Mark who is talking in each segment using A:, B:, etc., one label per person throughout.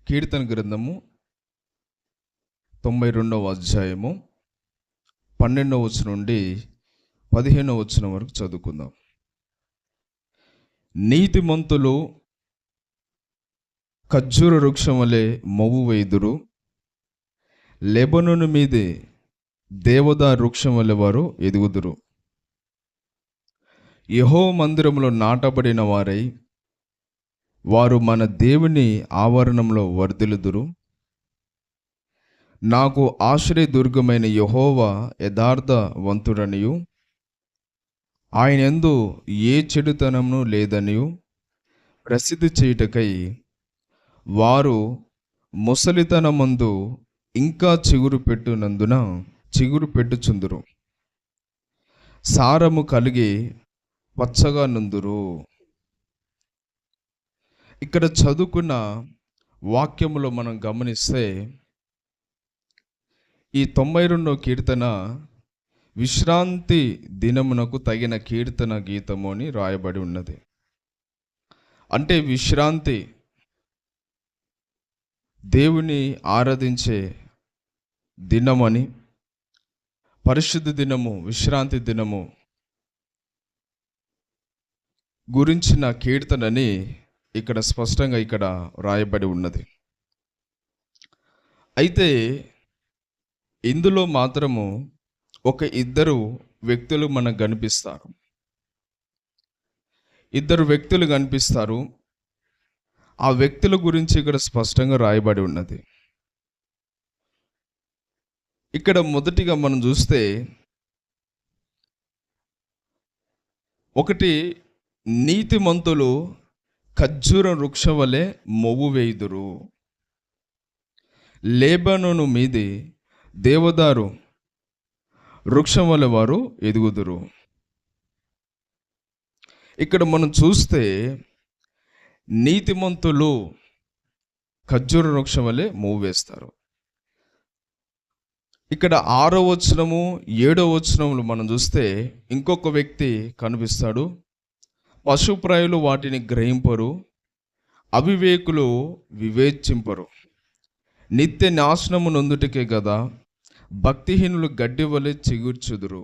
A: కీర్తన గ్రంథము 92వ అధ్యాయము 12వ వచనం నుండి 15వ వచనం వరకు చదువుకుందాం. నీతిమంతులు ఖర్జూర వృక్షం వలె మొవ్వు వేయుదురు, లెబనోను మీదే దేవదారు వృక్షం వలె వారు ఎదుగుదురు. యెహోవా మందిరంలో నాటబడిన వారై వారు మన దేవుని ఆవరణంలో వర్ధిల్లుదురు. నాకు ఆశ్రయదుర్గమైన యెహోవా యథార్థవంతుడనియు ఆయన యందు ఏ చెడుతనమును లేదనియు ప్రసిద్ధి చేయుటకై వారు ముసలితనమందు ఇంకా చిగురు పెట్టుచుందురు, సారము కలిగి పచ్చగా నుందురు. ఇక్కడ చదువుకున్న వాక్యములో మనం గమనిస్తే ఈ 92వ కీర్తన విశ్రాంతి దినమునకు తగిన కీర్తన గీతము అని రాయబడి ఉన్నది. అంటే విశ్రాంతి, దేవుని ఆరాధించే దినమని, పరిశుద్ధ దినము, విశ్రాంతి దినము గురించిన కీర్తనని ఇక్కడ స్పష్టంగా ఇక్కడ రాయబడి ఉన్నది. అయితే ఇందులో మాత్రము ఇద్దరు వ్యక్తులు మనకు కనిపిస్తారు. ఇద్దరు వ్యక్తులు కనిపిస్తారు. ఆ వ్యక్తుల గురించి ఇక్కడ స్పష్టంగా రాయబడి ఉన్నది. ఇక్కడ మొదటిగా మనం చూస్తే ఒకటి, నీతిమంతులు ఖర్జూర వృక్షం వలె మొవ్వు వేయుదురు, లెబనోను మీది దేవదారు వృక్షం వలె వారు ఎదుగుదురు. ఇక్కడ మనం చూస్తే నీతిమంతులు ఖర్జూర వృక్షం వలె మొవ్వు వేస్తారు. ఇక్కడ 6వ వచనము 7వ వచనములు మనం చూస్తే ఇంకొక వ్యక్తి కనిపిస్తాడు. పశుప్రాయులు వాటిని గ్రహింపరు, అవివేకులు వివేచింపరు. నిత్య నాశనము నొందుటికే కదా భక్తిహీనులు గడ్డి వలె చిగుర్చుదురు,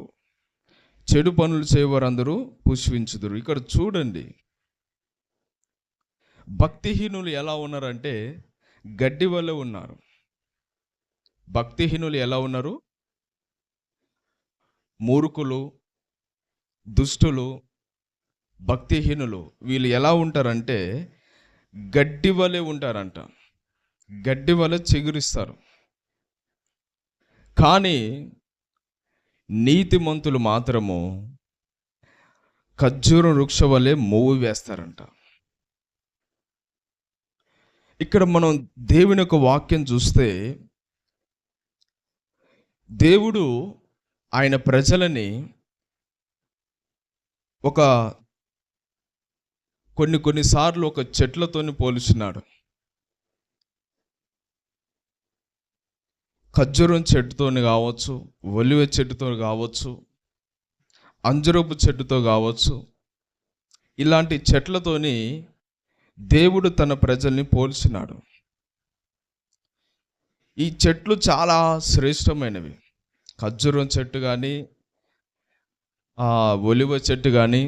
A: చెడు పనులు చేయవారందరూ పుష్పించుదురు. ఇక్కడ చూడండి, భక్తిహీనులు ఎలా ఉన్నారంటే గడ్డి వలె ఉన్నారు. భక్తిహీనులు ఎలా ఉన్నారు? మూర్ఖులు, దుష్టులు, భక్తిహీనులు వీళ్ళు ఎలా ఉంటారంటే గడ్డి వలె ఉంటారంట. గడ్డి వలె చిగురిస్తారు. కానీ నీతిమంతులు మాత్రము ఖర్జూర వృక్షం వలె మొవ్వు వేస్తారంట. ఇక్కడ మనం దేవుని యొక్క వాక్యం చూస్తే దేవుడు ఆయన ప్రజలని కొన్నిసార్లు ఒక చెట్లతోని పోల్చున్నాడు. ఖర్జూరం చెట్టుతోని కావచ్చు, ఒలివ చెట్టుతో కావచ్చు, అంజరపు చెట్టుతో కావచ్చు, ఇలాంటి చెట్లతోని దేవుడు తన ప్రజల్ని పోల్చినాడు. ఈ చెట్లు చాలా శ్రేష్టమైనవి. ఖర్జూరం చెట్టు కానీ, ఒలివ చెట్టు కానీ,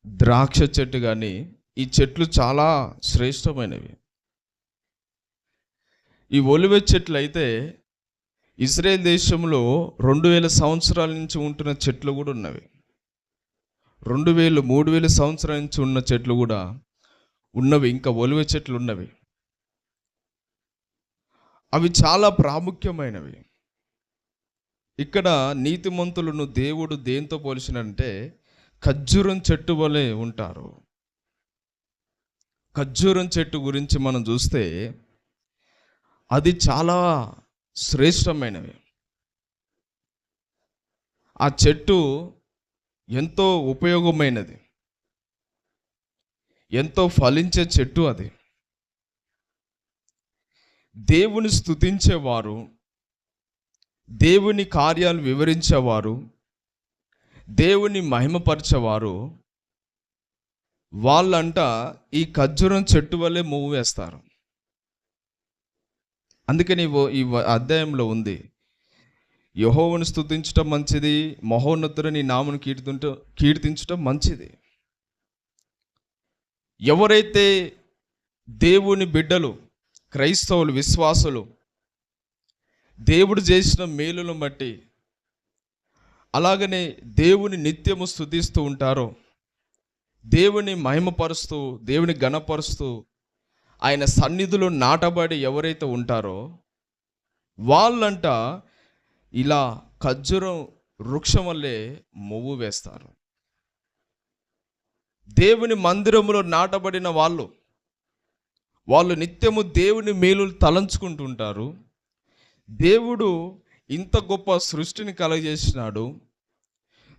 A: ద్రాక్ష చెట్టు కానీ, ఈ చెట్లు చాలా శ్రేష్టమైనవి. ఈ ఒలివ చెట్లు అయితే ఇజ్రాయెల్ దేశంలో 2000 సంవత్సరాల నుంచి ఉంటున్న చెట్లు కూడా ఉన్నవి. 3000 సంవత్సరాల నుంచి ఉన్న చెట్లు కూడా ఉన్నవి. ఇంకా ఒలివ చెట్లు ఉన్నవి. అవి చాలా ప్రాముఖ్యమైనవి. ఇక్కడ నీతిమంతులను దేవుడు దేంతో పోల్చినంటే ఖర్జూరం చెట్టు వలె ఉంటారు. ఖర్జూరం చెట్టు గురించి మనం చూస్తే అది చాలా శ్రేష్టమైనవి. ఆ చెట్టు ఎంతో ఉపయోగమైనది, ఎంతో ఫలించే చెట్టు అది. దేవుని స్తుతించేవారు, దేవుని కార్యాలు వివరించేవారు, దేవుని మహిమపరిచేవారు వాళ్ళంట ఈ ఖర్జూరం చెట్టు వల్లే మొవ్వు వేస్తారు. అందుకని అధ్యాయంలో ఉంది, యెహోవాను స్తుతించటం మంచిది, మహోన్నతుని నీ నామమును కీర్తించటం మంచిది. ఎవరైతే దేవుని బిడ్డలు, క్రైస్తవులు, విశ్వాసులు దేవుడు చేసిన మేలును బట్టి, అలాగనే దేవుని నిత్యము స్తుతిస్తూ ఉంటారో, దేవుని మహిమపరుస్తూ, దేవుని ఘనపరుస్తూ, ఆయన సన్నిధిలో నాటబడి ఎవరైతే ఉంటారో వాళ్ళంట ఇలా ఖర్జూరం వృక్షం వల్లే మొవ్వు వేస్తారు. దేవుని మందిరములో నాటబడిన వాళ్ళు నిత్యము దేవుని మేలులు తలంచుకుంటుంటారు. దేవుడు ఇంత గొప్ప సృష్టిని కలగజేసినాడు.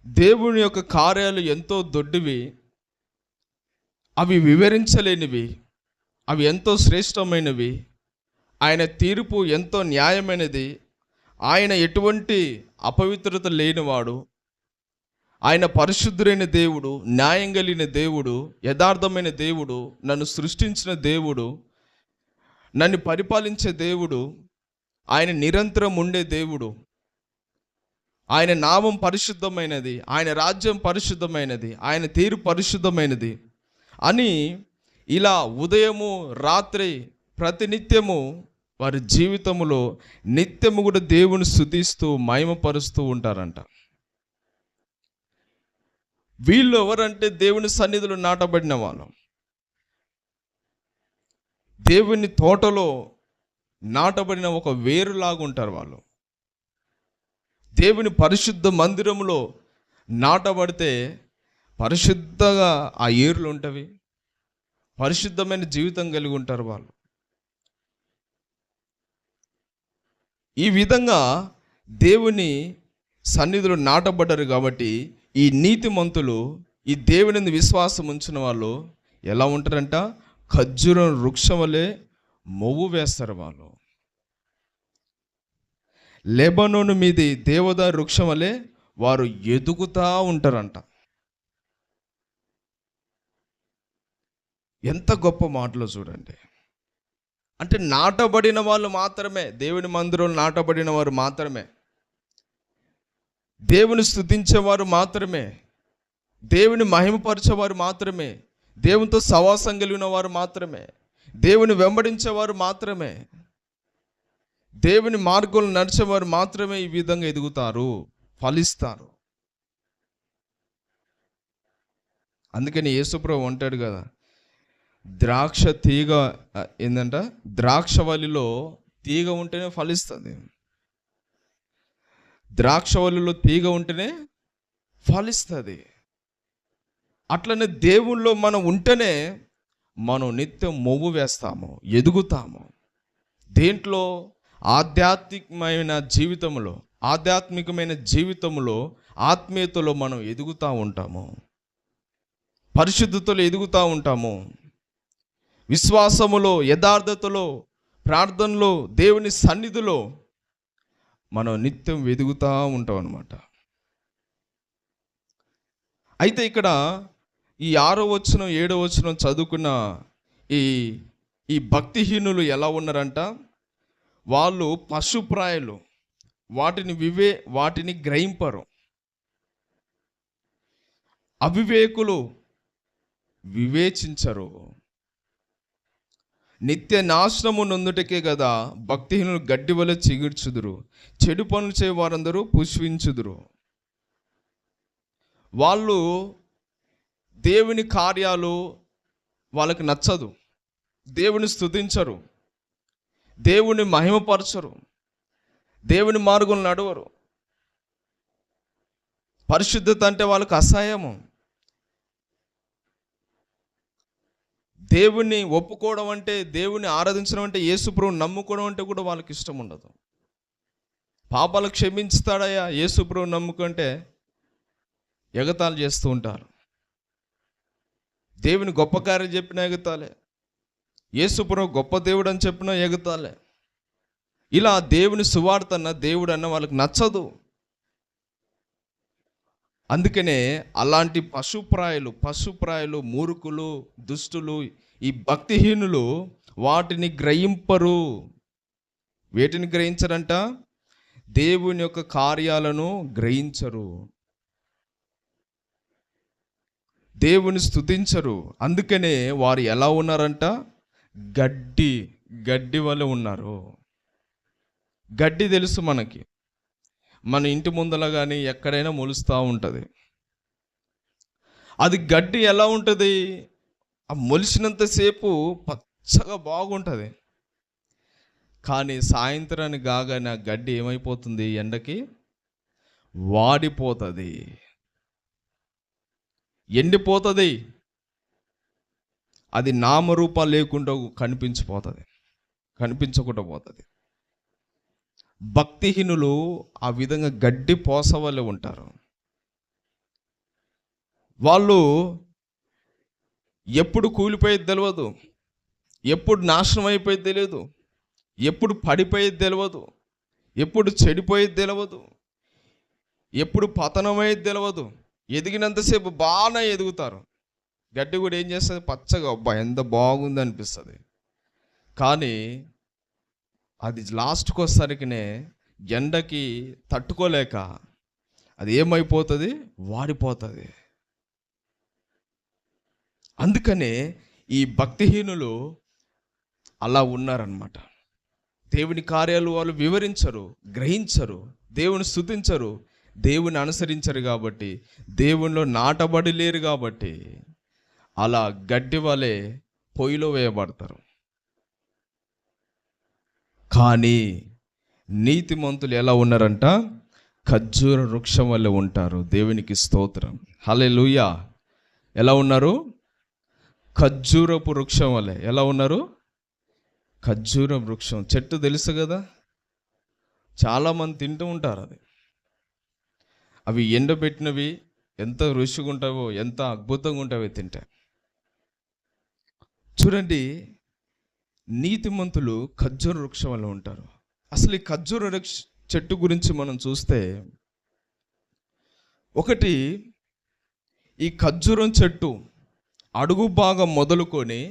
A: దేవుని యొక్క కార్యాలు ఎంతో దొడ్డివి, అవి వివరించలేనివి, అవి ఎంతో శ్రేష్టమైనవి. ఆయన తీర్పు ఎంతో న్యాయమైనది. ఆయన ఎటువంటి అపవిత్రత లేనివాడు. ఆయన పరిశుద్ధుడైన దేవుడు, న్యాయం కలిగిన దేవుడు, యథార్థమైన దేవుడు, నన్ను సృష్టించిన దేవుడు, నన్ను పరిపాలించే దేవుడు, ఆయన నిరంతరం ఉండే దేవుడు, ఆయన నామం పరిశుద్ధమైనది, ఆయన రాజ్యం పరిశుద్ధమైనది, ఆయన తీరు పరిశుద్ధమైనది అని ఇలా ఉదయము రాత్రి ప్రతినిత్యము వారి జీవితంలో నిత్యము కూడా దేవుని స్తుతిస్తూ మహిమపరుస్తూ ఉంటారంట. వీళ్ళు ఎవరంటే దేవుని సన్నిధిలో నాటబడిన వాళ్ళు, దేవుని తోటలో నాటబడిన ఒక వేరులాగా ఉంటారు వాళ్ళు. దేవుని పరిశుద్ధ మందిరంలో నాటబడితే పరిశుద్ధంగా ఆ ఏర్లు ఉంటవి, పరిశుద్ధమైన జీవితం కలిగి ఉంటారు వాళ్ళు. ఈ విధంగా దేవుని సన్నిధిలో నాటబడ్డారు కాబట్టి ఈ నీతిమంతులు, ఈ దేవుని విశ్వాసం ఉంచిన వాళ్ళు ఎలా ఉంటారంట? ఖర్జూరం వృక్షం వలె మొవ్వు వేస్తారు వాళ్ళు. లెబనోను మీది దేవదారు వృక్షం వలె వారు ఎదుగుతూ ఉంటారంట. ఎంత గొప్ప మాటలో చూడండి. అంటే నాటబడిన వాళ్ళు మాత్రమే, దేవుని మందిరంలో నాటబడిన వారు మాత్రమే, దేవుని స్తుతించేవారు మాత్రమే, దేవుని మహిమపరిచేవారు మాత్రమే, దేవునితో సవాసం కలిగిన వారు మాత్రమే, దేవుని వెంబడించేవారు మాత్రమే, దేవుని మార్గంలో నడిచేవారు మాత్రమే ఈ విధంగా ఎదుగుతారు, ఫలిస్తారు. అందుకని యేసుప్రభు అంటాడు కదా, ద్రాక్ష తీగ ఏంటంట, ద్రాక్షవల్లిలో తీగ ఉంటేనే ఫలిస్తుంది, ద్రాక్షవల్లిలో తీగ ఉంటేనే ఫలిస్తుంది. అట్లనే దేవుల్లో మనం ఉంటేనే మనం నిత్యం మొవ్వు వేస్తాము, ఎదుగుతాము. దేంట్లో? ఆధ్యాత్మికమైన జీవితంలో ఆత్మీయతలో మనం ఎదుగుతూ ఉంటాము, పరిశుద్ధతలో ఎదుగుతూ ఉంటాము, విశ్వాసములో, యథార్థతలో, ప్రార్థనలో, దేవుని సన్నిధిలో మనం నిత్యం ఎదుగుతూ ఉంటాం అన్నమాట. అయితే ఇక్కడ ఈ 6వ వచనం 7వ వచనం చదువుకున్న ఈ భక్తిహీనులు ఎలా ఉన్నారంట? వాళ్ళు పశుప్రాయులు, వాటిని గ్రహింపరు. అవివేకులు వివేచించరు. నిత్య నాశనము నొందుటకే కదా భక్తిహీనులు గడ్డి వలె చిగుర్చుదురు, చెడు పనులు చేయ వారందరూ పుష్పించుదురు. వాళ్ళు దేవుని కార్యాలు వాళ్ళకి నచ్చదు, దేవుని స్తుతించరు, దేవుని మహిమపరచరు, దేవుని మార్గం నడవరు. పరిశుద్ధత అంటే వాళ్ళకి అసహ్యము. దేవుణ్ణి ఒప్పుకోవడం అంటే, దేవుని ఆరాధించడం అంటే, యేసుప్రభుని నమ్ముకోవడం అంటే కూడా వాళ్ళకి ఇష్టం ఉండదు. పాపాలు క్షమించుతాడయ్యా యేసుప్రభుని నమ్ముకుంటే ఎగతాళి చేస్తూ ఉంటారు. దేవుని గొప్ప కార్యం చెప్పినా ఎగతాలే, యేసుప్రభు గొప్ప దేవుడు అని చెప్పినా ఎగతాలే. ఇలా దేవుని సువార్త అన్న, దేవుడు అన్న వాళ్ళకి నచ్చదు. అందుకనే అలాంటి పశుప్రాయులు, మూర్ఖులు, దుష్టులు, ఈ భక్తిహీనులు వాటిని గ్రహింపరు. వేటిని గ్రహించరంట? దేవుని యొక్క కార్యాలను గ్రహించరు, దేవుని స్తుతించరు. అందుకనే వారు ఎలా ఉన్నారంట? గడ్డి వలె ఉన్నారు. గడ్డి తెలుసు మనకి, మన ఇంటి ముందల కానీ ఎక్కడైనా మొలుస్తూ ఉంటుంది. అది గడ్డి ఎలా ఉంటుంది? ఆ మొలిచినంతసేపు పచ్చగా బాగుంటుంది, కానీ సాయంత్రానికి కాగానే ఆ గడ్డి ఏమైపోతుంది? ఎండకి వాడిపోతుంది, ఎండిపోతుంది. అది నామరూపాలు లేకుండా కనిపించకుండా పోతుంది. భక్తిహీనులు ఆ విధంగా గడ్డి పోసవలే ఉంటారు. వాళ్ళు ఎప్పుడు కూలిపోయేది తెలియదు, ఎప్పుడు నాశనం అయిపోయేది తెలియదు, ఎప్పుడు పడిపోయేది తెలియదు, ఎప్పుడు చెడిపోయేది తెలియదు, ఎప్పుడు పతనమయ్యేది తెలియదు. ఎదిగినంతసేపు బాగా ఎదుగుతారు. గడ్డి కూడా ఏం చేస్తుంది? పచ్చగా, అబ్బా ఎంత బాగుంది అనిపిస్తుంది. కానీ అది లాస్ట్కి వచ్చేసరికినే ఎండకి తట్టుకోలేక అది ఏమైపోతుంది? వాడిపోతుంది. అందుకనే ఈ భక్తిహీనులు అలా ఉన్నారన్నమాట. దేవుని కార్యాలు వాళ్ళు వివరించరు, గ్రహించరు, దేవుని స్తుతించరు, దేవుని అనుసరించరు. కాబట్టి దేవునిలో నాటబడి లేరు. కాబట్టి అలా గడ్డి వలె పొయ్యిలో వేయబడతారు. కానీ నీతిమంతులు ఎలా ఉన్నారంట? ఖర్జూర వృక్షం వల్ల ఉంటారు. దేవునికి స్తోత్రం, హల్లెలూయా. ఎలా ఉన్నారు? ఖర్జూరపు వృక్షం వల్లే. ఎలా ఉన్నారు? ఖర్జూర వృక్షం చెట్టు తెలుసు కదా, చాలామంది తింటూ ఉంటారు. అవి ఎండబెట్టినవి ఎంత రుచిగా ఉంటావో, ఎంత అద్భుతంగా ఉంటావో తింటే. చూడండి, నీతిమంతులు ఖర్జూర వృక్షం వల్ల ఉంటారు. అసలు ఈ ఖర్జూర చెట్టు గురించి మనం చూస్తే, ఒకటి, ఈ ఖర్జూరం చెట్టు అడుగు భాగం మొదలుకొని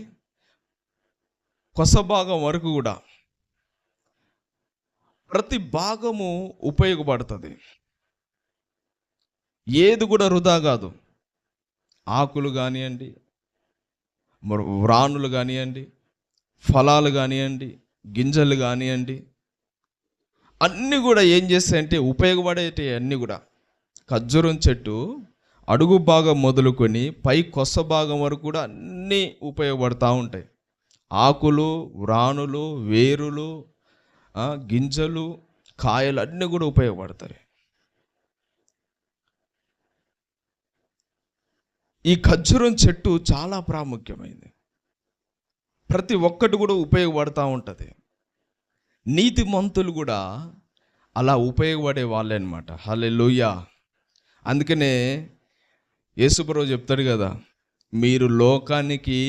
A: కొస భాగం వరకు కూడా ప్రతి భాగము ఉపయోగపడుతుంది. ఏది కూడా వృధా కాదు. ఆకులు కానివ్వండి, వ్రాణులు కానివ్వండి, ఫలాలు కానివ్వండి, గింజలు కానివ్వండి, అన్నీ కూడా ఏం చేస్తాయంటే ఉపయోగపడేటి. అన్నీ కూడా ఖర్జూరం చెట్టు అడుగు భాగం మొదలుకొని పై కొస భాగం వరకు కూడా అన్నీ ఉపయోగపడుతూ ఉంటాయి. ఆకులు, వ్రాణులు, వేరులు, గింజలు, కాయలు అన్నీ కూడా ఉపయోగపడతాయి. ఈ ఖర్జూరం చెట్టు చాలా ప్రాముఖ్యమైనది. ప్రతి ఒక్కటి కూడా ఉపయోగపడుతూ ఉంటుంది. నీతిమంతులు కూడా అలా ఉపయోగపడే వాళ్ళే అన్నమాట. హల్లెలూయా. అందుకనే యేసుప్రభువు చెప్తాడు కదా, మీరు లోకానికి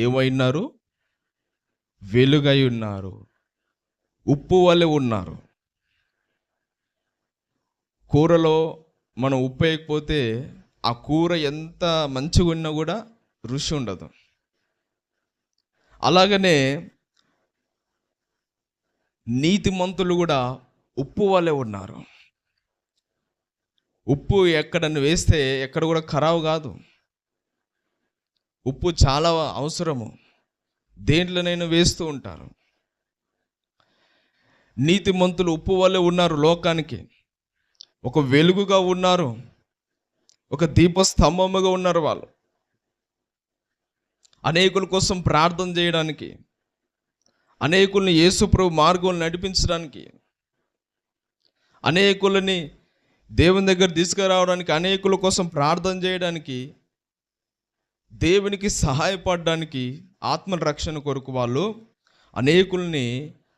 A: ఏమైనారు? వెలుగై ఉన్నారు, ఉప్పు వలె ఉన్నారు. కూరలో మనం ఉప్పు వేయకపోతే ఆ కూర ఎంత మంచిగా ఉన్నా కూడా రుచి ఉండదు. అలాగనే నీతిమంతులు కూడా ఉప్పు వలె ఉన్నారు. ఉప్పు ఎక్కడన్నా వేస్తే ఎక్కడ కూడా ఖరాబు కాదు. ఉప్పు చాలా అవసరము, దేంట్లోనైనా వేస్తూ ఉంటారు. నీతిమంతులు ఉప్పు వలె ఉన్నారు, లోకానికి ఒక వెలుగుగా ఉన్నారు, ఒక దీపస్తంభముగా ఉన్నారు. వాళ్ళు అనేకుల కోసం ప్రార్థన చేయడానికి, అనేకుల్ని యేసుప్రభు మార్గంలో నడిపించడానికి, అనేకులని దేవుని దగ్గర తీసుకురావడానికి, అనేకుల కోసం ప్రార్థన చేయడానికి, దేవునికి సహాయపడడానికి, ఆత్మల రక్షణ కొరకు వాళ్ళు అనేకుల్ని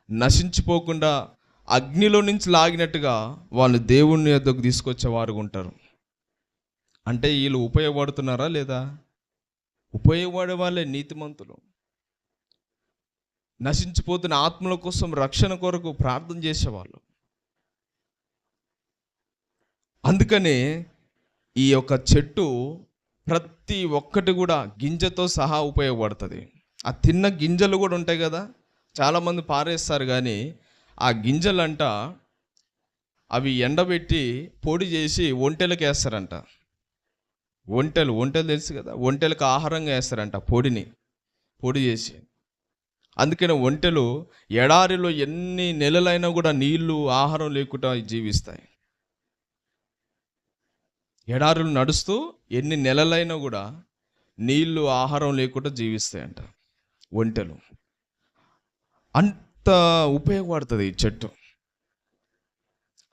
A: నశించిపోకుండా అగ్నిలో నుంచి లాగినట్టుగా వాళ్ళు దేవుని యొద్దకు తీసుకొచ్చేవారు ఉంటారు. అంటే వీళ్ళు ఉపయోగపడుతున్నారా లేదా? ఉపయోగపడే వాళ్ళే నీతిమంతులు. నశించిపోతున్న ఆత్మల కోసం రక్షణ కొరకు ప్రార్థన చేసేవాళ్ళు. అందుకనే ఈ యొక్క చెట్టు ప్రతి ఒక్కటి కూడా గింజతో సహా ఉపయోగపడుతుంది. ఆ తిన్న గింజలు కూడా ఉంటాయి కదా, చాలామంది పారేస్తారు, కానీ ఆ గింజలంట అవి ఎండబెట్టి పొడి చేసి ఒంటెలకు వేస్తారంట. ఒంటెలు తెలుసు కదా, ఒంటెలకు ఆహారంగా వేస్తారంట పొడి చేసి. అందుకని ఒంటెలు ఎడారిలో ఎన్ని నెలలైనా కూడా నీళ్లు ఆహారం లేకుండా జీవిస్తాయి. ఎడారులు నడుస్తూ ఎన్ని నెలలైనా కూడా నీళ్లు ఆహారం లేకుండా జీవిస్తాయంట ఒంటెలు. అంత ఉపయోగపడుతుంది ఈ చెట్టు.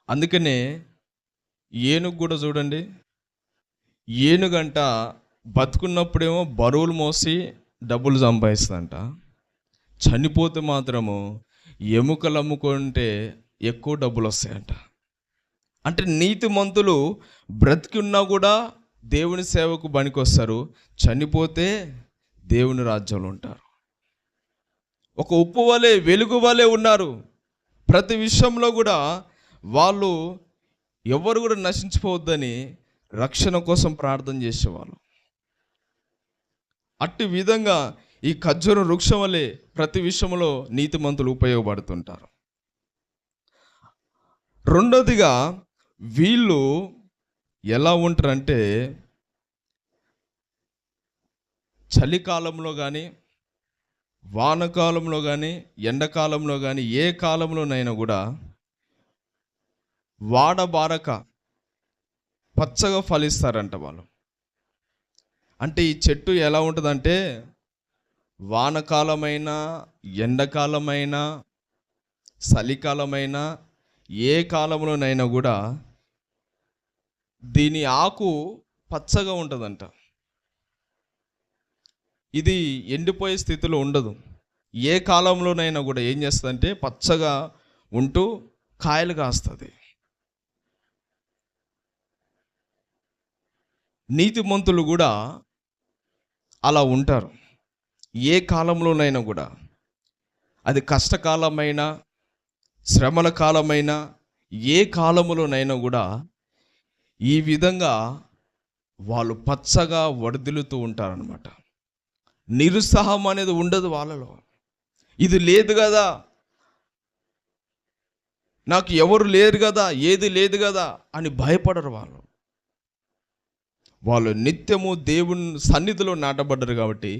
A: అందుకనే ఏనుగు కూడా చూడండి, ఏనుగంట బతుకున్నప్పుడేమో బరువులు మోసి డబ్బులు సంపాదిస్తుందంట, చనిపోతే మాత్రము ఎముకలు అమ్ముకుంటే ఎక్కువ డబ్బులు వస్తాయంట. అంటే నీతిమంతులు బ్రతికి ఉన్నా కూడా దేవుని సేవకు పనికొస్తారు, చనిపోతే దేవుని రాజ్యంలో ఉంటారు. ఒక ఉప్పు వలె వెలుగు వలె ఉన్నారు. ప్రతి విషయంలో కూడా వాళ్ళు ఎవరు కూడా నశించిపోవద్దని రక్షణ కోసం ప్రార్థన చేసేవాళ్ళు. అట్టి విధంగా ఈ ఖర్జూర వృక్షం వలె ప్రతి విషయంలో నీతిమంతులు ఉపయోగపడుతుంటారు. రెండోదిగా వీళ్ళు ఎలా ఉంటారంటే, చలికాలంలో కానీ వానకాలంలో కానీ ఎండాకాలంలో కానీ ఏ కాలంలోనైనా కూడా వాడబారక పచ్చగా ఫలిస్తారంట వాళ్ళు. అంటే ఈ చెట్టు ఎలా ఉంటుందంటే, వానకాలమైనా ఎండాకాలమైనా చలికాలమైనా ఏ కాలంలోనైనా కూడా దీని ఆకు పచ్చగా ఉంటుందంట. ఇది ఎండిపోయే స్థితిలో ఉండదు. ఏ కాలంలోనైనా కూడా ఏం చేస్తుందంటే పచ్చగా ఉంటూ కాయలు కాస్తుంది. నీతిమంతులు కూడా అలా ఉంటారు. ఏ కాలంలోనైనా కూడా, అది కష్టకాలమైనా శ్రమల కాలమైనా ఏ కాలంలోనైనా కూడా ఈ విధంగా వాళ్ళు పచ్చగా వర్ధిల్లుతూ ఉంటారనమాట. నిరుత్సాహం అనేది ఉండదు వాళ్ళలో. ఇది లేదు కదా, నాకు ఎవరు లేరు కదా, ఏది లేదు కదా అని భయపడరు వాళ్ళు. వాళ్ళు నిత్యము దేవుని సన్నిధిలో నాటబడ్డారు కాబట్టి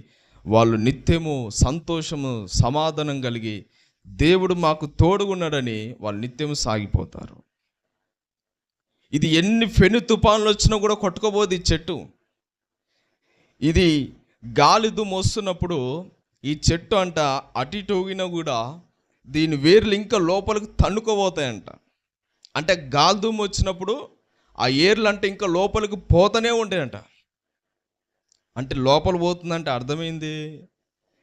A: వాళ్ళు నిత్యము సంతోషము సమాధానం కలిగి దేవుడు మాకు తోడుగున్నాడని వాళ్ళు నిత్యము సాగిపోతారు. ఇది ఎన్ని ఫెను తుఫాన్లు వచ్చినా కూడా కొట్టుకోబోదు ఈ చెట్టు. ఇది గాలి దుమ్ము వస్తున్నప్పుడు ఈ చెట్టు అంట అటు ఇటు ఊగినా కూడా దీని వేర్లు ఇంకా లోపలికి తన్నుకోబోతాయంట. అంటే గాలి దుమ్ము వచ్చినప్పుడు ఆ ఏర్లు అంటే ఇంకా లోపలికి పోతూనే ఉంటాయంట. అంటే లోపల పోతుందంటే అర్థమైంది,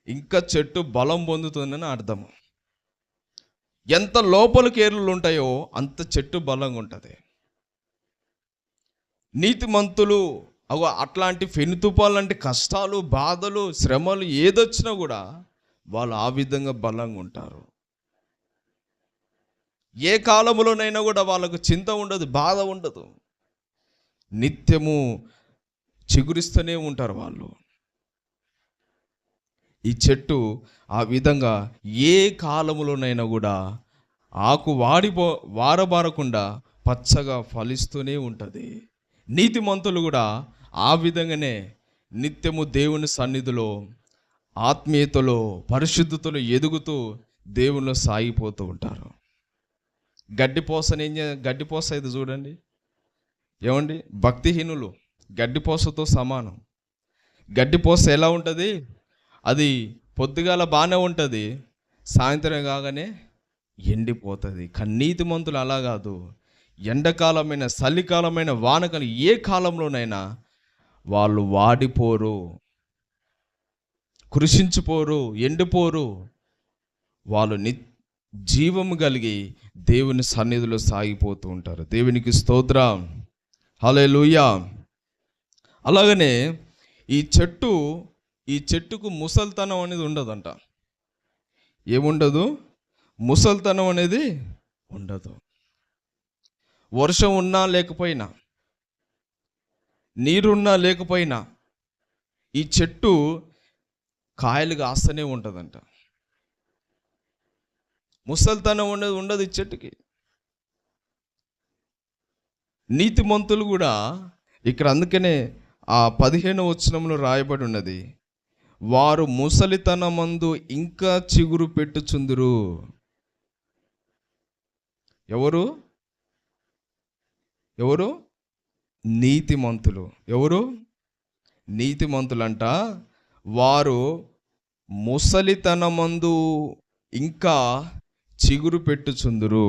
A: ఇంకా చెట్టు బలం పొందుతుందని అర్థం. ఎంత లోపలికి ఏర్లు ఉంటాయో అంత చెట్టు బలంగా ఉంటుంది. నీతిమంతులు అట్లాంటి ఫెనుతుపాలు లాంటి కష్టాలు బాధలు శ్రమలు ఏదొచ్చినా కూడా వాళ్ళు ఆ విధంగా బలంగా ఉంటారు. ఏ కాలంలోనైనా కూడా వాళ్ళకు చింత ఉండదు, బాధ ఉండదు, నిత్యము చిగురిస్తూనే ఉంటారు వాళ్ళు. ఈ చెట్టు ఆ విధంగా ఏ కాలంలోనైనా కూడా ఆకు వారబారకుండా పచ్చగా ఫలిస్తూనే ఉంటుంది. నీతిమంతులు కూడా ఆ విధంగానే నిత్యము దేవుని సన్నిధిలో ఆత్మీయతలో పరిశుద్ధతలో ఎదుగుతూ దేవునిలో సాగిపోతూ ఉంటారు. గడ్డిపోస ఇది చూడండి ఏమండి, భక్తిహీనులు గడ్డిపోసతో సమానం. గడ్డిపోస ఎలా ఉంటుంది, అది పొద్దుగాల బాగానే ఉంటుంది, సాయంత్రం కాగానే ఎండిపోతుంది. కానీ నీతిమంతులు అలా కాదు. ఎండాకాలమైన చలికాలమైన వానకాలం ఏ కాలంలోనైనా వాళ్ళు వాడిపోరు, కృషించిపోరు, ఎండిపోరు. వాళ్ళు జీవము కలిగి దేవుని సన్నిధిలో సాగిపోతూ ఉంటారు. దేవునికి స్తోత్రం, హల్లెలూయా. అలాగనే ఈ చెట్టుకు ముసల్తనం అనేది ఉండదంట. ఏముండదు, ముసల్తనం అనేది ఉండదు. వర్షం ఉన్నా లేకపోయినా, నీరున్నా లేకపోయినా ఈ చెట్టు కాయలు కాస్తూనే ఉంటుందంట. ముసలితనం ఉండదు ఈ చెట్టుకి. నీతిమంతులు కూడా ఇక్కడ అందుకనే ఆ 15వ వచనంలో రాయబడి ఉన్నది, వారు ముసలితనమందు ఇంకా చిగురు పెట్టుచుందురు. ఎవరు? నీతిమంతులు. ఎవరు? నీతిమంతులంట. వారు ముసలితనమందు ఇంకా చిగురు పెట్టుచుందురు,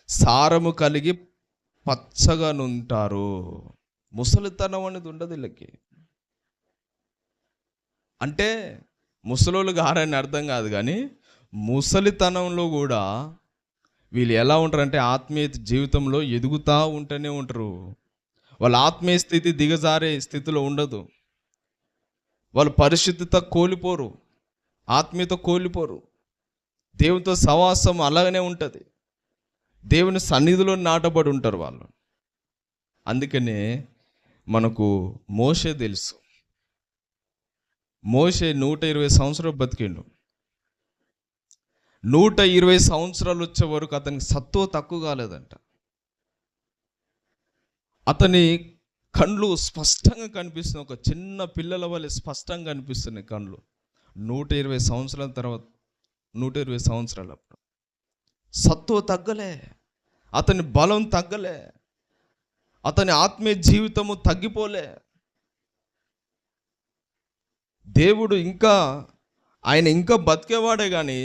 A: సారము కలిగి పచ్చగా నుంటారు. ముసలితనం అనేది ఉండదు వీళ్ళకి. అంటే ముసలోళ్ళు గారని అర్థం కాదు, కానీ ముసలితనంలో కూడా వీళ్ళు ఎలా ఉంటారంటే ఆత్మీయ జీవితంలో ఎదుగుతూ ఉంటూనే ఉంటారు. వాళ్ళ ఆత్మీయ స్థితి దిగజారే స్థితిలో ఉండదు. వాళ్ళు పరిశుద్ధత కోల్పోరు, ఆత్మీయత కోల్పోరు. దేవునితో సవాసం అలాగనే ఉంటుంది. దేవుని సన్నిధిలో నాటబడి ఉంటారు వాళ్ళు. అందుకనే మనకు మోషే తెలుసు. మోషే 120 సంవత్సరాలు బతికిండు. 120 సంవత్సరాలు వచ్చే వరకు అతనికి సత్తువ తక్కువ కాలేదంట. అతని కళ్ళు స్పష్టంగా కనిపిస్తున్నాయి, ఒక చిన్న పిల్లల వల్ల స్పష్టంగా కనిపిస్తున్నాయి కళ్ళు. 120 సంవత్సరాల తర్వాత, 120 సంవత్సరాలు అప్పుడు సత్తువ తగ్గలే, అతని బలం తగ్గలే, అతని ఆత్మీయ జీవితము తగ్గిపోలే. దేవుడు ఆయన ఇంకా బతికేవాడే, కానీ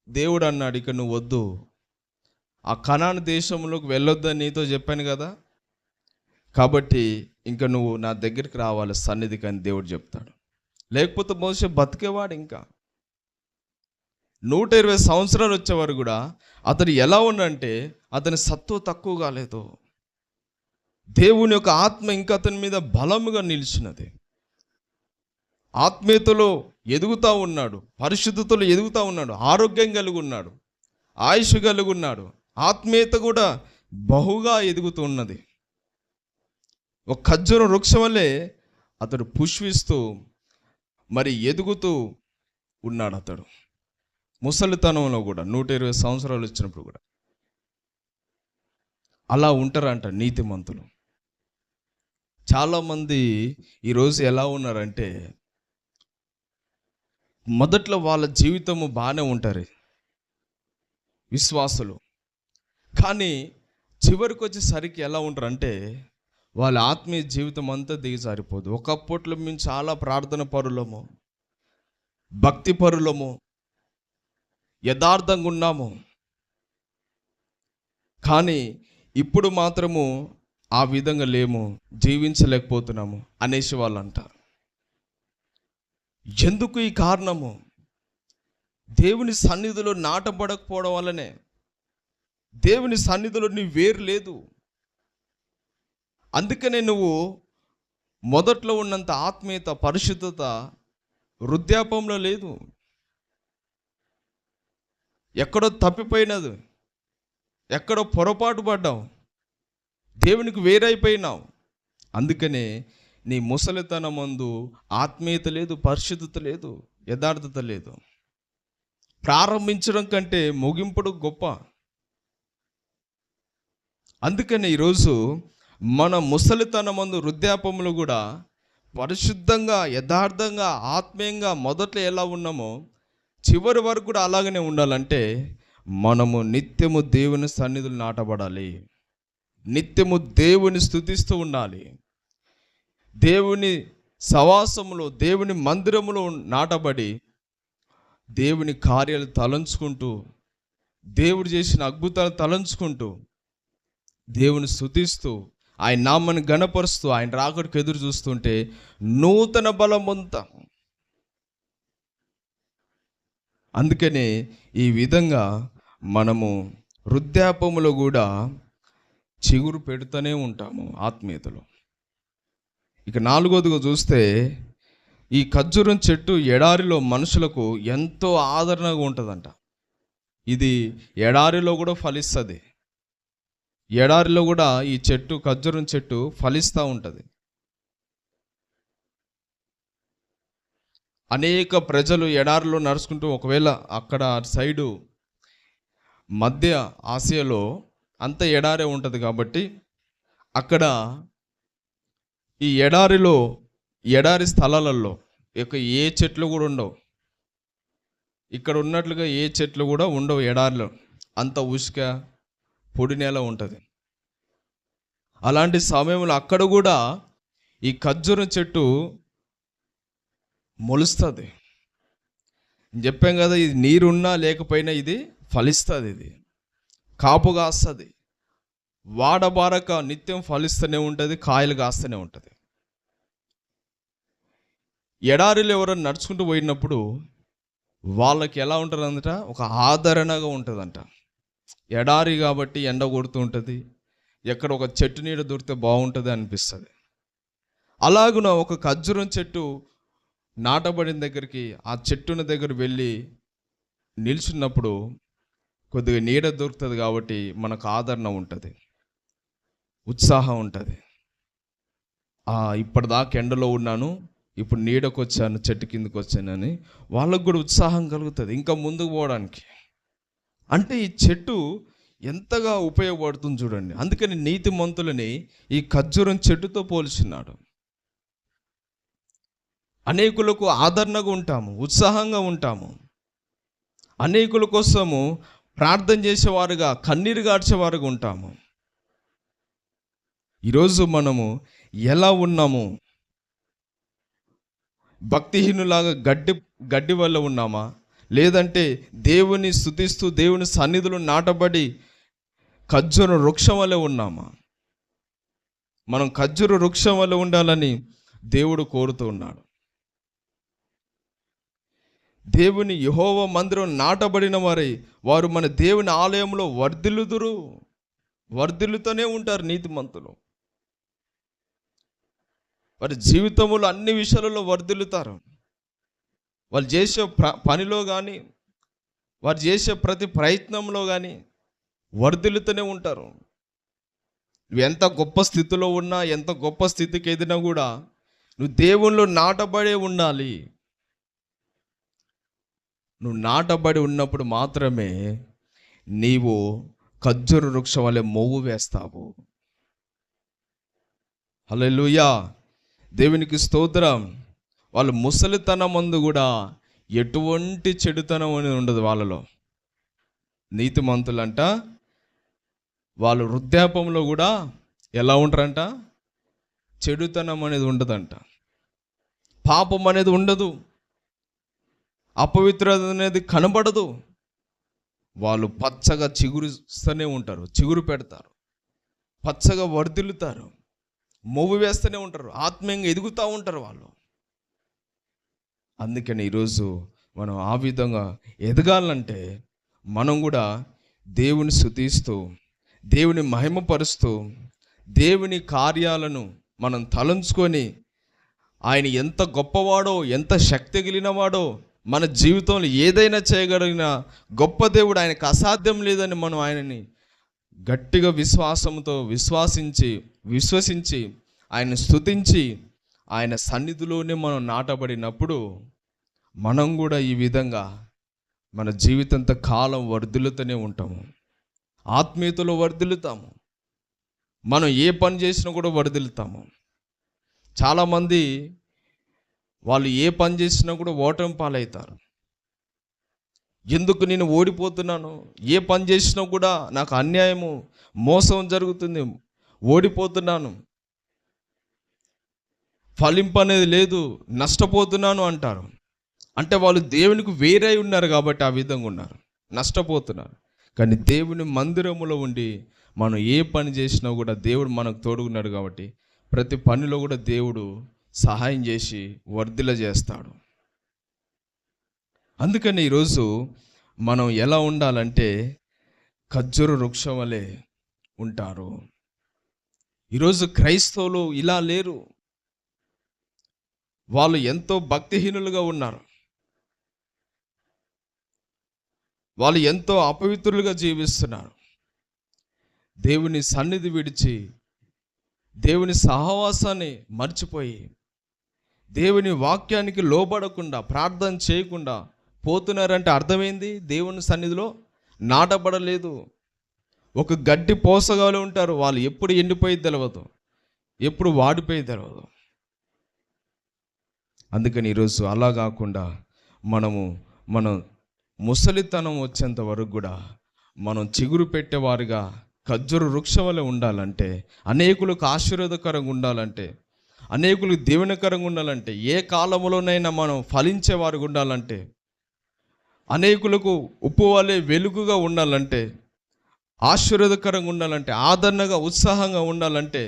A: దేవుడు అన్నాడు, ఇక నువ్వు వద్దు, ఆ కనాను దేశంలోకి వెళ్ళొద్దని నీతో చెప్పాను కదా, కాబట్టి ఇంకా నువ్వు నా దగ్గరికి రావాలి సన్నిధికి అని దేవుడు చెప్తాడు. లేకపోతే మోషే బతికేవాడు. ఇంకా 120 సంవత్సరాలు వచ్చేవారు కూడా అతను ఎలా ఉండంటే అతని సత్తువ తక్కువ కాలేదు. దేవుని యొక్క ఆత్మ ఇంకా అతని మీద బలముగా నిలిచినది. ఆత్మీయతలో ఎదుగుతూ ఉన్నాడు, పరిశుద్ధతలో ఎదుగుతూ ఉన్నాడు, ఆరోగ్యం కలిగి ఉన్నాడు, ఆయుష్ కలిగి ఉన్నాడు. ఆత్మీయత కూడా బహుగా ఎదుగుతూ ఉన్నది. ఒక ఖర్జూర వృక్షం వల్లే అతడు పుష్పిస్తూ మరి ఎదుగుతూ ఉన్నాడు. అతడు ముసలితనంలో కూడా 120 సంవత్సరాలు వచ్చినప్పుడు కూడా అలా ఉంటారంట నీతిమంతులు. చాలామంది ఈరోజు ఎలా ఉన్నారంటే మొదట్లో వాళ్ళ జీవితము బాగానే ఉంటారు విశ్వాసులు, కానీ చివరికి వచ్చేసరికి ఎలా ఉంటారంటే వాళ్ళ ఆత్మీయ జీవితం అంతా దిగజారిపోదు. ఒకప్పట్లో మేము చాలా ప్రార్థన పరులము, భక్తి పరులము, యథార్థంగా ఉన్నాము, కానీ ఇప్పుడు మాత్రము ఆ విధంగా లేము, జీవించలేకపోతున్నాము అనేసి వాళ్ళు అంటారు. ఎందుకు ఈ కారణము? దేవుని సన్నిధిలో నాటబడకపోవడం వల్లనే. దేవుని సన్నిధిలో నీ వేరు లేదు. అందుకనే నువ్వు మొదట్లో ఉన్నంత ఆత్మీయత, పరిశుద్ధత వృద్ధాపంలో లేదు. ఎక్కడో తప్పిపోయినది, ఎక్కడో పొరపాటు పడ్డావు, దేవునికి వేరైపోయినావు. అందుకనే నీ ముసలితనమందు ఆత్మీయత లేదు, పరిశుద్ధత లేదు, యథార్థత లేదు. ప్రారంభించడం కంటే ముగింపుడు గొప్ప. అందుకని ఈరోజు మన ముసలితనమందు వృద్ధాపంలో కూడా పరిశుద్ధంగా, యథార్థంగా, ఆత్మీయంగా మొదట్లో ఎలా ఉన్నామో చివరి వరకు కూడా అలాగనే ఉండాలంటే మనము నిత్యము దేవుని సన్నిధులు నాటబడాలి, నిత్యము దేవుని స్తుతిస్తూ ఉండాలి, దేవుని సవాసములో, దేవుని మందిరములో నాటబడి దేవుని కార్యాలు తలంచుకుంటూ, దేవుడు చేసిన అద్భుతాలు తలంచుకుంటూ, దేవుని స్తుతిస్తూ, ఆయన నామని గణపరుస్తూ, ఆయన రాకడకు ఎదురు చూస్తుంటే నూతన బలం పొందుతాం. అందుకనే ఈ విధంగా మనము వృద్ధాపములో కూడా చిగురు పెడుతూనే ఉంటాము ఆత్మీయతలో. ఇక 4వదిగా చూస్తే ఈ ఖర్జూరం చెట్టు ఎడారిలో మనుషులకు ఎంతో ఆదరణగా ఉంటుందంట. ఇది ఎడారిలో కూడా ఫలిస్తుంది. ఎడారిలో కూడా ఈ చెట్టు, ఖర్జూరం చెట్టు ఫలిస్తూ ఉంటుంది. అనేక ప్రజలు ఎడారిలో నడుచుకుంటూ, ఒకవేళ అక్కడ సైడు మధ్య ఆసియాలో అంత ఎడారే ఉంటుంది కాబట్టి అక్కడ ఈ ఎడారి స్థలాలలో ఇక ఏ చెట్లు కూడా ఉండవు. ఇక్కడ ఉన్నట్లుగా ఏ చెట్లు కూడా ఉండవు ఎడారిలో. అంత ఉష్క పొడి నేల ఉంటుంది. అలాంటి సమయంలో అక్కడ కూడా ఈ ఖర్జూరం చెట్టు మొలుస్తుంది. చెప్పాం కదా, ఇది నీరున్నా లేకపోయినా ఇది ఫలిస్తుంది, ఇది కాపు కాస్తుంది, వాడబారక నిత్యం ఫలిస్తూనే ఉంటుంది, కాయలు కాస్తూనే ఉంటుంది. ఎడారిలో ఎవరైనా నడుచుకుంటూ పోయినప్పుడు వాళ్ళకి ఎలా ఉంటుందంట, ఒక ఆదరణగా ఉంటుందంట. ఎడారి కాబట్టి ఎండ కొడుతూ ఉంటుంది, ఎక్కడ ఒక చెట్టు నీడ దొరికితే బాగుంటుంది అనిపిస్తుంది. అలాగున ఒక ఖర్జూరం చెట్టు నాటబడిన దగ్గరికి, ఆ చెట్టున దగ్గర వెళ్ళి నిల్చున్నప్పుడు కొద్దిగా నీడ దొరుకుతుంది కాబట్టి మనకు ఆదరణ ఉంటుంది, ఉత్సాహం ఉంటుంది. ఇప్పటిదాకా ఎండలో ఉన్నాను, ఇప్పుడు నీడకు వచ్చాను, చెట్టు కిందకు వచ్చానని వాళ్ళకు కూడా ఉత్సాహం కలుగుతుంది ఇంకా ముందుకు పోవడానికి. అంటే ఈ చెట్టు ఎంతగా ఉపయోగపడుతుంది చూడండి. అందుకని నీతిమంతులని ఈ ఖర్జూరం చెట్టుతో పోల్చున్నాడు. అనేకులకు ఆదరణగా ఉంటాము, ఉత్సాహంగా ఉంటాము, అనేకుల కోసము ప్రార్థన చేసేవారుగా, కన్నీరు గార్చేవారుగా ఉంటాము. ఈరోజు మనము ఎలా ఉన్నాము? భక్తిహీనులాగా గడ్డి వల్ల ఉన్నామా, లేదంటే దేవుని స్తుతిస్తూ దేవుని సన్నిధిలో నాటబడి ఖర్జూర వృక్షం వల్ల ఉన్నామా? మనం ఖర్జూర వృక్షం వల్ల ఉండాలని దేవుడు కోరుతూ ఉన్నాడు. దేవుని యెహోవా మందిరం నాటబడిన వారు మన దేవుని ఆలయంలో వర్ధిల్లుతూనే ఉంటారు. నీతిమంతులు వారి జీవితంలో అన్ని విషయాలలో వర్ధిల్లుతారు. వాళ్ళు చేసే పనిలో కానీ, వారు చేసే ప్రతి ప్రయత్నంలో కానీ వర్ధిల్లుతూనే ఉంటారు. నువ్వు ఎంత గొప్ప స్థితిలో ఉన్నా, ఎంత గొప్ప స్థితికి ఎదినా కూడా నువ్వు దేవునిలో నాటబడే ఉండాలి. నువ్వు నాటబడి ఉన్నప్పుడు మాత్రమే నీవు ఖర్జూర వృక్షం వలె మొవ్వు వేస్తావు. హల్లెలూయా, దేవునికి స్తోత్రం. వాళ్ళు ముసలితనం ముందు కూడా ఎటువంటి చెడుతనం అనేది ఉండదు వాళ్ళలో. నీతిమంతులంట వాళ్ళు వృద్ధాపంలో కూడా ఎలా ఉంటారంట, చెడుతనం అనేది ఉండదంట, పాపం అనేది ఉండదు, అపవిత్రత అనేది కనబడదు. వాళ్ళు పచ్చగా చిగురుస్తూనే ఉంటారు, చిగురు పెడతారు, పచ్చగా వర్ధిల్లుతారు, మొవ్వు వేస్తూనే ఉంటారు, ఆత్మీయంగా ఎదుగుతూ ఉంటారు వాళ్ళు. అందుకని ఈరోజు మనం ఆ విధంగా ఎదగాలంటే మనం కూడా దేవుని స్తుతిస్తూ, దేవుని మహిమపరుస్తూ, దేవుని కార్యాలను మనం తలంచుకొని ఆయన ఎంత గొప్పవాడో, ఎంత శక్తి కలిగినవాడో, మన జీవితంలో ఏదైనా చేయగలిగిన గొప్ప దేవుడు, ఆయనకు అసాధ్యం లేదని మనం ఆయనని గట్టిగా విశ్వాసంతో విశ్వసించి ఆయన స్తుతించి ఆయన సన్నిధిలోనే మనం నాటబడినప్పుడు మనం కూడా ఈ విధంగా మన జీవితంతో కాలం వర్ధిల్లుతూనే ఉంటాము, ఆత్మీయతలో వర్ధిల్లుతాము, మనం ఏ పని చేసినా కూడా వర్ధిల్లుతాము. చాలామంది వాళ్ళు ఏ పని చేసినా కూడా ఓటమి పాలవుతారు. ఎందుకు నేను ఓడిపోతున్నాను, ఏ పని చేసినా కూడా నాకు అన్యాయము, మోసం జరుగుతుంది, ఓడిపోతున్నాను, ఫలింపు అనేది లేదు, నష్టపోతున్నాను అంటారు. అంటే వాళ్ళు దేవునికి వేరే ఉన్నారు కాబట్టి ఆ విధంగా ఉన్నారు, నష్టపోతున్నారు. కానీ దేవుని మందిరములో ఉండి మనం ఏ పని చేసినా కూడా దేవుడు మనకు తోడుగున్నాడు కాబట్టి ప్రతి పనిలో కూడా దేవుడు సహాయం చేసి వర్ధిల్ల చేస్తాడు. అందుకని ఈరోజు మనం ఎలా ఉండాలంటే ఖర్జూర వృక్షం వలె ఉంటారు. ఈరోజు క్రైస్తవులు ఇలా లేరు. వాళ్ళు ఎంతో భక్తిహీనులుగా ఉన్నారు, వాళ్ళు ఎంతో అపవిత్రులుగా జీవిస్తున్నారు. దేవుని సన్నిధి విడిచి, దేవుని సహవాసాన్ని మర్చిపోయి, దేవుని వాక్యానికి లోబడకుండా, ప్రార్థన చేయకుండా పోతున్నారంటే అర్థమైంది దేవుని సన్నిధిలో నాటబడలేదు. ఒక గడ్డి పోసగాలు ఉంటారు, వాళ్ళు ఎప్పుడు ఎండిపోయి తెలియదు, ఎప్పుడు వాడిపోయి తెలియదు. అందుకని ఈరోజు అలా కాకుండా మనం ముసలితనం వచ్చేంత వరకు కూడా మనం చిగురు పెట్టేవారుగా ఖర్జూర వృక్షం వలె ఉండాలంటే, అనేకులకు ఆశీర్వాదకరంగా ఉండాలంటే, అనేకులకు దీవెనకరంగా ఉండాలంటే, ఏ కాలంలోనైనా మనం ఫలించేవారుగా ఉండాలంటే, అనేకులకు ఉప్పు వలె వెలుగుగా ఉండాలంటే, ఆశీర్వాదకరంగా ఉండాలంటే, ఆదరణగా ఉత్సాహంగా ఉండాలంటే,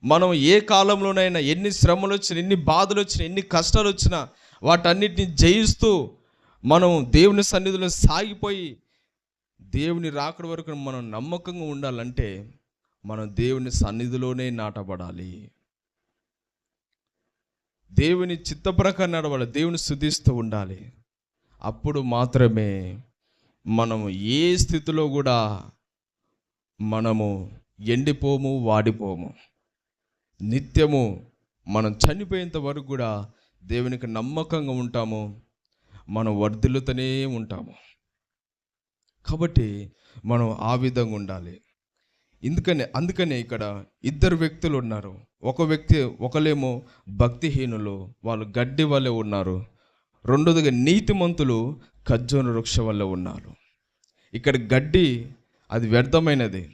A: మనం ఏ కాలంలోనైనా ఎన్ని శ్రమలు వచ్చినా, ఎన్ని బాధలు వచ్చినా, ఎన్ని కష్టాలు వచ్చినా వాటన్నిటిని జయిస్తూ మనం దేవుని సన్నిధిలో సాగిపోయి దేవుని రాకడ వరకు మనం నమ్మకంగా ఉండాలంటే మనం దేవుని సన్నిధిలోనే నాటబడాలి. దేవుని చిత్త ప్రకారం నడవాలి, దేవుని స్తుతిస్తూ ఉండాలి. అప్పుడు మాత్రమే మనము ఏ స్థితిలో కూడా మనము ఎండిపోము, వాడిపోము. నిత్యము మనం చనిపోయేంత వరకు కూడా దేవునికి నమ్మకంగా ఉంటాము, మనం వర్ధిల్లుతూనే ఉంటాము. కాబట్టి మనం ఆ విధంగా ఉండాలి. అందుకనే ఇక్కడ ఇద్దరు వ్యక్తులు ఉన్నారు. ఒకలేమో భక్తిహీనులు, వాళ్ళు గడ్డి వలె ఉన్నారు. రెండోదిగా నీతిమంతులు ఖర్జూర వృక్షం వల్ల ఉన్నారు. ఇక్కడ గడ్డి అది వ్యర్థమైనది,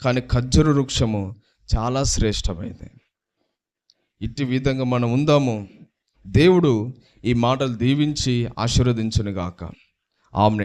A: కానీ ఖర్జూర వృక్షము చాలా శ్రేష్టమైనది. ఇట్టి విధంగా మనం ఉందాము. దేవుడు ఈ మాటలు దీవించి ఆశీర్వదించును గాక. ఆమేన్.